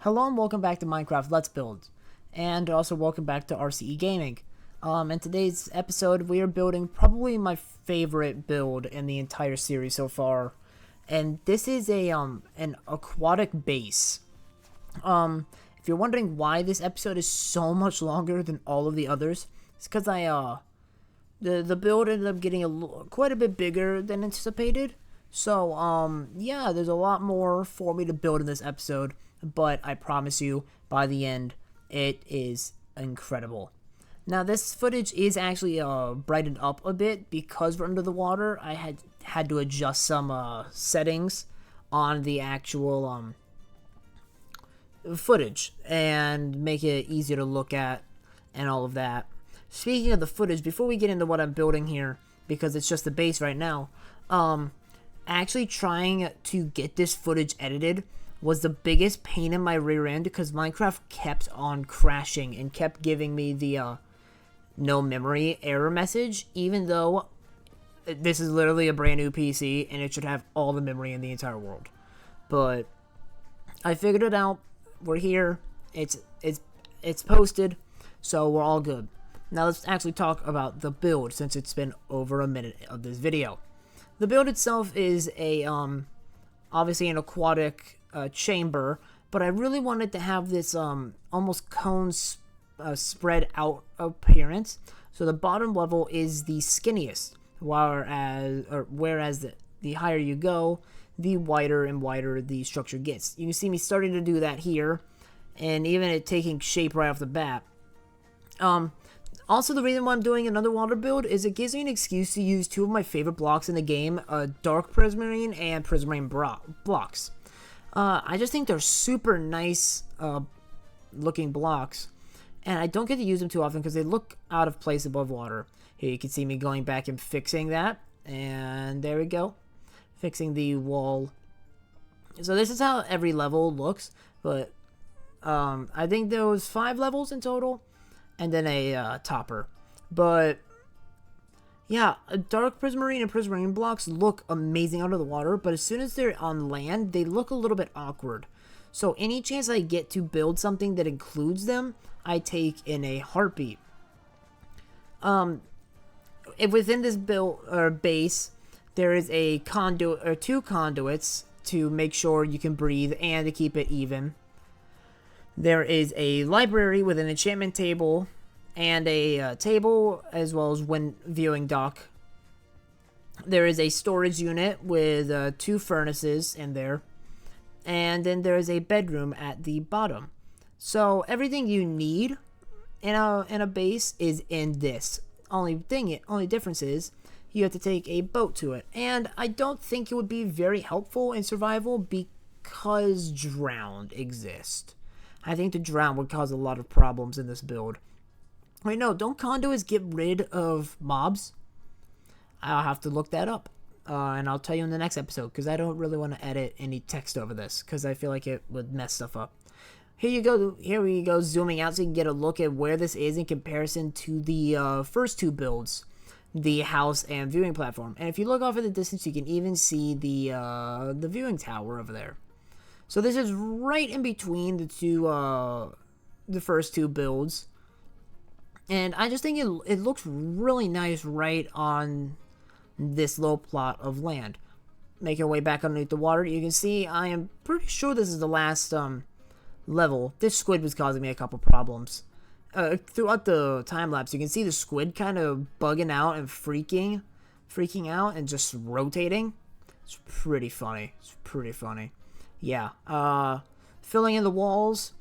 Hello and welcome back to Minecraft Let's Build, and also welcome back to RCE Gaming. In today's episode, we are building probably my favorite build in the entire series so far, and this is an aquatic base. If you're wondering why this episode is so much longer than all of the others, it's because the build ended up getting quite a bit bigger than anticipated. So, yeah, there's a lot more for me to build in this episode, but I promise you, by the end, it is incredible. Now, this footage is actually brightened up a bit because we're under the water. I had to adjust some settings on the actual footage and make it easier to look at and all of that. Speaking of the footage, before we get into what I'm building here, because it's just the base right now, actually trying to get this footage edited was the biggest pain in my rear end because Minecraft kept on crashing and kept giving me the no memory error message, even though this is literally a brand new PC and it should have all the memory in the entire world. But I figured it out. We're here. It's posted, so we're all good. Now let's actually talk about the build since it's been over a minute of this video. The build itself is obviously an aquatic chamber, but I really wanted to have this almost cone spread out appearance. So the bottom level is the skinniest, whereas the higher you go, the wider and wider the structure gets. You can see me starting to do that here, and even it taking shape right off the bat. Also, the reason why I'm doing an underwater build is it gives me an excuse to use two of my favorite blocks in the game, Dark Prismarine and Prismarine blocks. I just think they're super nice looking blocks, and I don't get to use them too often because they look out of place above water. Here you can see me going back and fixing that, and there we go. Fixing the wall. So this is how every level looks, but I think there was 5 levels in total. And then a topper. But yeah, Dark Prismarine and Prismarine blocks look amazing under the water, but as soon as they're on land, they look a little bit awkward. So any chance I get to build something that includes them, I take in a heartbeat. Within this build or base, there is a conduit or 2 conduits to make sure you can breathe and to keep it even. There is a library with an enchantment table and a table as well as wind viewing dock. There is a storage unit with 2 furnaces in there. And then there is a bedroom at the bottom. So everything you need in a base is in this. Only difference is you have to take a boat to it. And I don't think it would be very helpful in survival because drowned exist. I think the drown would cause a lot of problems in this build. Wait, no, don't conduits get rid of mobs? I'll have to look that up. And I'll tell you in the next episode, because I don't really want to edit any text over this, because I feel like it would mess stuff up. Here we go, zooming out so you can get a look at where this is in comparison to the first 2 builds, the house and viewing platform. And if you look off in the distance, you can even see the viewing tower over there. So this is right in between the first 2 builds. And I just think it looks really nice right on this low plot of land. Make your way back underneath the water. You can see I am pretty sure this is the last level. This squid was causing me a couple problems. Throughout the time-lapse, you can see the squid kind of bugging out and freaking out and just rotating. It's pretty funny. Yeah, filling in the walls.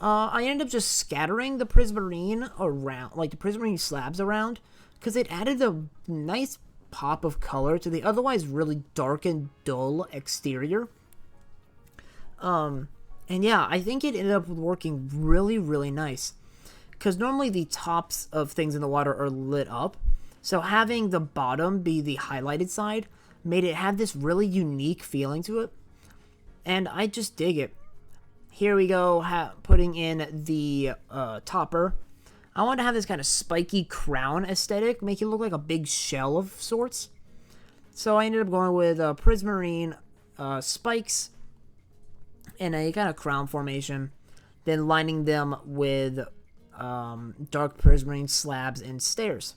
I ended up just scattering the Prismarine around, like the Prismarine slabs around, because it added a nice pop of color to the otherwise really dark and dull exterior. And yeah, I think it ended up working really, really nice. Because normally the tops of things in the water are lit up, so having the bottom be the highlighted side made it have this really unique feeling to it. And I just dig it. Here we go, putting in the topper. I want to have this kind of spiky crown aesthetic, make it look like a big shell of sorts. So I ended up going with Prismarine spikes in a kind of crown formation. then lining them with dark prismarine slabs and stairs.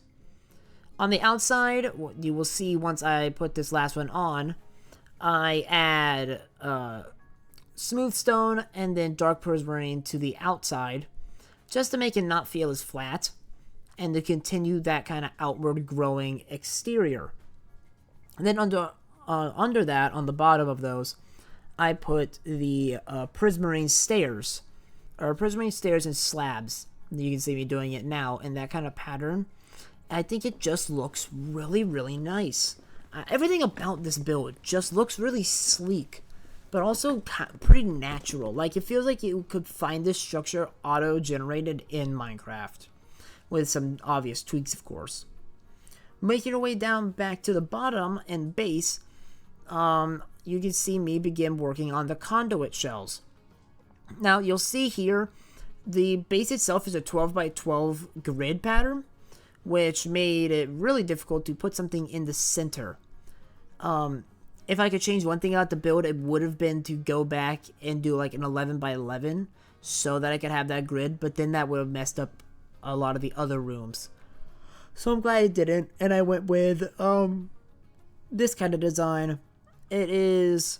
On the outside, what you will see once I put this last one on, I add smooth stone and then dark prismarine to the outside, just to make it not feel as flat, and to continue that kind of outward growing exterior. And then under that, on the bottom of those, I put the prismarine stairs, or prismarine stairs and slabs. You can see me doing it now in that kind of pattern. I think it just looks really, really nice. Everything about this build just looks really sleek, but also pretty natural. Like, it feels like you could find this structure auto-generated in Minecraft, with some obvious tweaks, of course. Making our way down back to the bottom and base, you can see me begin working on the conduit shells. Now, you'll see here, the base itself is a 12 by 12 grid pattern, which made it really difficult to put something in the center. If I could change one thing about the build, it would have been to go back and do like an 11 by 11 so that I could have that grid, but then that would have messed up a lot of the other rooms. So I'm glad it didn't, and I went with this kind of design. It is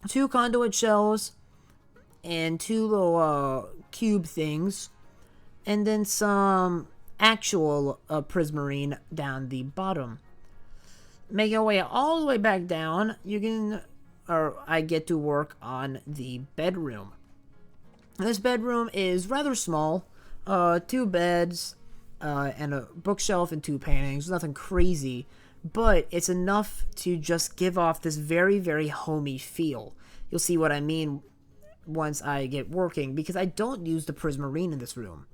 2 conduit shells and 2 little cube things, and then some actual prismarine down the bottom. Making our way all the way back down, I get to work on the bedroom. This bedroom is rather small, 2 beds, and a bookshelf and 2 paintings. Nothing crazy, but it's enough to just give off this very, very homey feel. You'll see what I mean once I get working, because I don't use the prismarine in this room.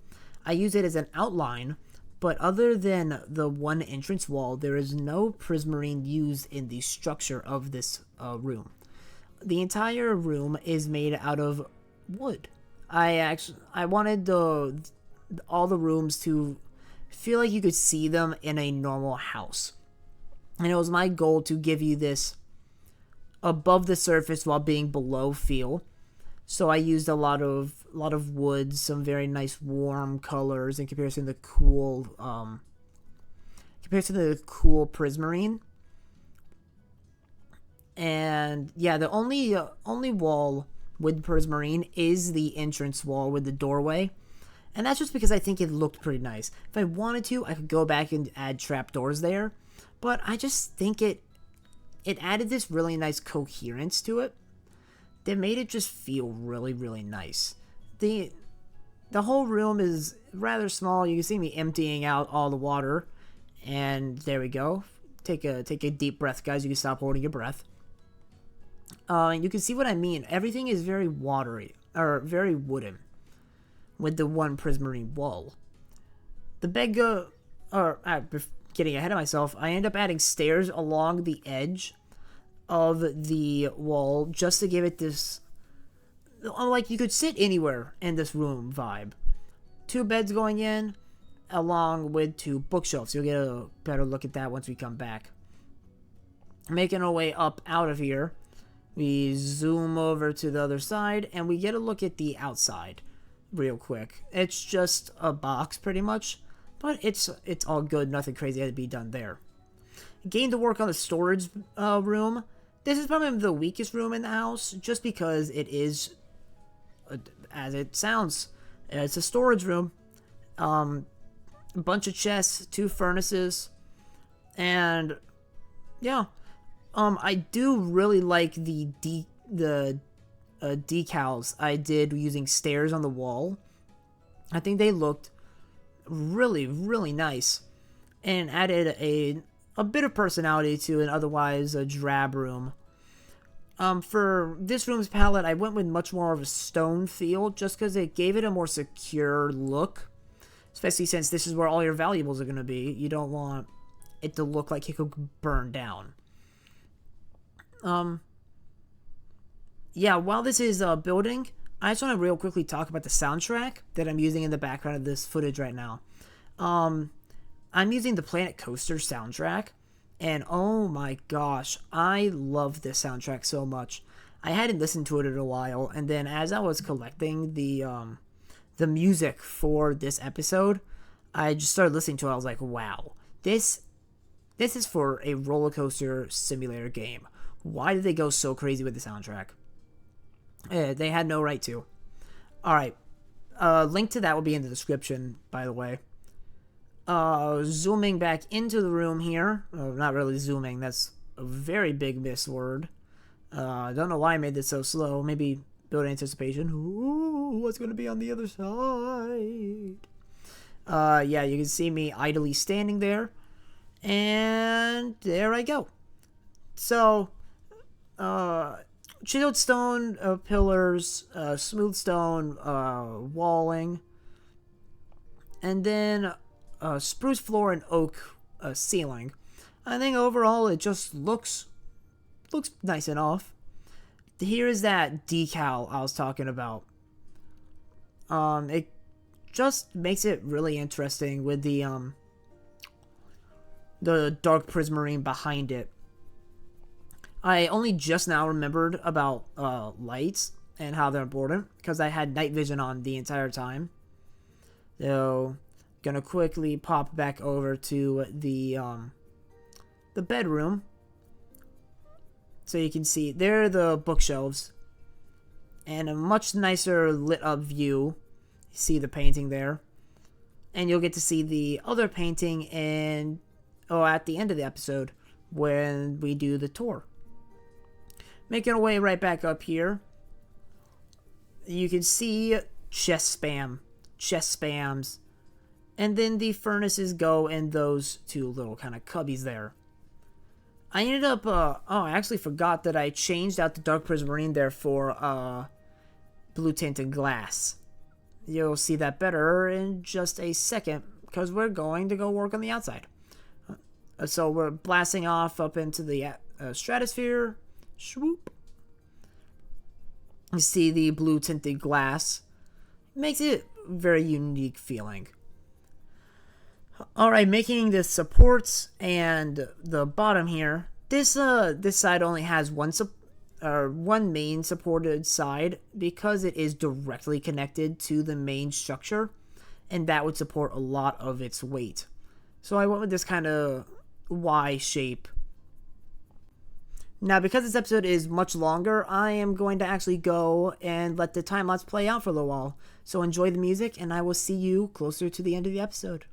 I use it as an outline, but other than the one entrance wall, there is no prismarine used in the structure of this room. The entire room is made out of wood. I wanted all the rooms to feel like you could see them in a normal house. And it was my goal to give you this above the surface while being below feel. So I used a lot of wood, some very nice warm colors in comparison to the cool prismarine. And yeah, the only wall with prismarine is the entrance wall with the doorway. And that's just because I think it looked pretty nice. If I wanted to, I could go back and add trapdoors there. But I just think it added this really nice coherence to it that made it just feel really, really nice. The whole room is rather small. You can see me emptying out all the water. And there we go. Take a deep breath, guys. You can stop holding your breath. You can see what I mean. Everything is very watery, or very wooden, with the one prismarine wall. The bed getting ahead of myself, I end up adding stairs along the edge of the wall just to give it this, like, you could sit anywhere in this room vibe. 2 beds going in, along with 2 bookshelves. You'll get a better look at that once we come back. Making our way up out of here, we zoom over to the other side, and we get a look at the outside real quick. It's just a box, pretty much, but it's all good. Nothing crazy had to be done there. Gained to work on the storage room. This is probably the weakest room in the house, just because it is, as it sounds, it's a storage room. A bunch of chests, 2 furnaces, and yeah, I do really like the decals I did using stairs on the wall. I think they looked really, really nice, and added a bit of personality to an otherwise a drab room. For this room's palette, I went with much more of a stone feel, just because it gave it a more secure look, especially since this is where all your valuables are going to be. You don't want it to look like it could burn down. Yeah, while this is building, I just want to real quickly talk about the soundtrack that I'm using in the background of this footage right now. I'm using the Planet Coaster soundtrack, and oh my gosh, I love this soundtrack so much. I hadn't listened to it in a while, and then as I was collecting the music for this episode, I just started listening to it. I was like, wow, this is for a roller coaster simulator game. Why did they go so crazy with the soundtrack? They had no right to. All right, link to that will be in the description, by the way. Zooming back into the room here. Oh, not really zooming. That's a very big miss word. I don't know why I made this so slow. Maybe build anticipation. Ooh, what's going to be on the other side? Yeah, you can see me idly standing there. And there I go. So, chiseled stone pillars, smooth stone walling, and then spruce floor and oak ceiling. I think overall it just looks nice enough. Here is that decal I was talking about. It just makes it really interesting with the dark prismarine behind it. I only just now remembered about lights and how they're important because I had night vision on the entire time. So, gonna quickly pop back over to the bedroom. So you can see there are the bookshelves and a much nicer lit up view. You see the painting there. And you'll get to see the other painting at the end of the episode when we do the tour. Making our way right back up here. You can see chest spams. And then the furnaces go in those two little kind of cubbies there. I ended up, I actually forgot that I changed out the dark prismarine there for, blue tinted glass. You'll see that better in just a second, because we're going to go work on the outside. So we're blasting off up into the stratosphere. Swoop. You see the blue tinted glass. Makes it very unique feeling. Alright, making the supports and the bottom here. This side only has one main supported side because it is directly connected to the main structure, and that would support a lot of its weight. So I went with this kind of Y shape. Now, because this episode is much longer, I am going to actually go and let the time lapse play out for a little while. So enjoy the music, and I will see you closer to the end of the episode.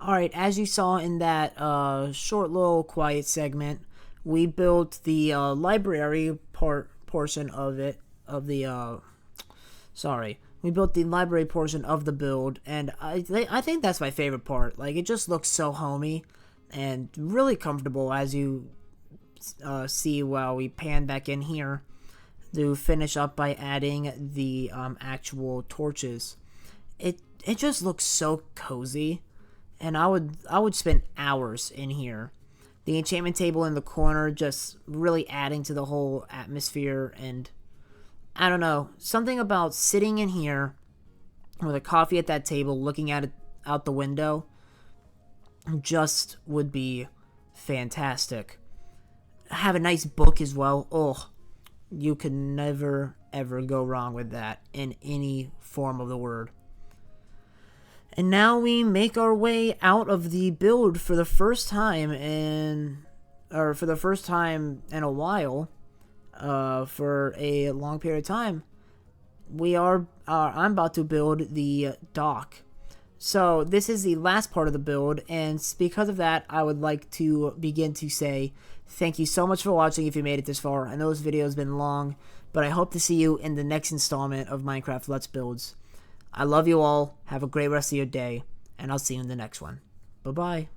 Alright, as you saw in that short little quiet segment, we built the library portion of it, of the, sorry. We built the library portion of the build, and I think that's my favorite part. Like, it just looks so homey and really comfortable, as you see while we pan back in here to finish up by adding the actual torches. It just looks so cozy, and I would spend hours in here. The enchantment table in the corner just really adding to the whole atmosphere, and I don't know, something about sitting in here with a coffee at that table looking at it out the window just would be fantastic. Have a nice book as well. Oh, you could never ever go wrong with that in any form of the word. And now we make our way out of the build for the first time in a while, for a long period of time. I'm about to build the dock. So this is the last part of the build, and because of that, I would like to begin to say thank you so much for watching if you made it this far. I know this video has been long, but I hope to see you in the next installment of Minecraft Let's Builds. I love you all, have a great rest of your day, and I'll see you in the next one. Bye-bye.